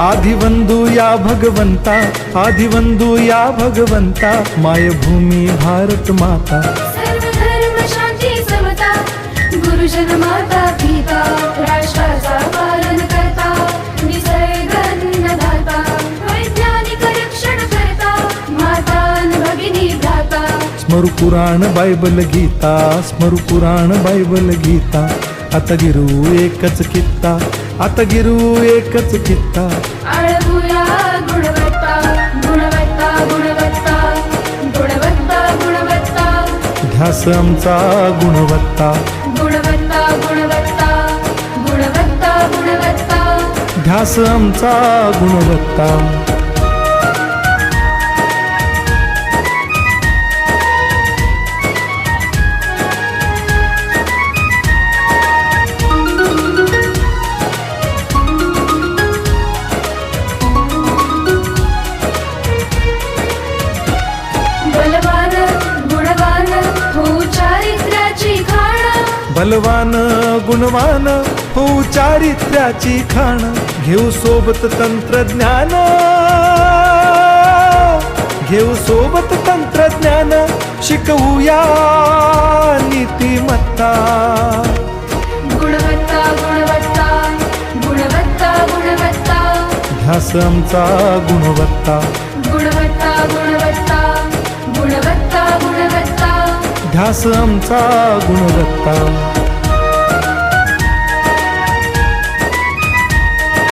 आदिवंदू या भगवंता, आदिवंदू या भगवंता, मायभूमी भारत माता। सर्व धर्म शांती समता, गुरुजन माता पिता, राष्ट्राचा पालन करता, निसर्ग अन्नदाता, वैज्ञानिक रक्षण करता, माता अन भगिनी भ्राता। स्मरू पुराण बायबल गीता, स्मरू पुराण बायबल गीता, आता गिरू एकच कित्ता, आता गिरू एकच कित्ता। आळवूया गुणवत्ता, गुणवत्ता, गुणवत्ता, गुणवत्ता, गुणवत्ता, ध्यास आमचा गुणवत्ता, गुणवत्ता, गुणवत्ता, गुणवत्ता, गुणवत्ता। ध्यास आमचा गुणवत्ता। बलवान गुणवान हो चारित्र्याची खाण, बलवान गुणवान हो चारित्र्याची खाण, घेऊ सोबत तंत्रज्ञान, घेऊ सोबत तंत्रज्ञान, शिकवूया नीतिमत्ता। गुणवत्ता, गुणवत्ता, गुणवत्ता, गुणवत्ता, ध्यास आमचा गुणवत्ता, गुणवत्ता, गुणवत्ता, गुणवत्ता, गुणवत्ता। ध्यास आमचा गुणवत्ता।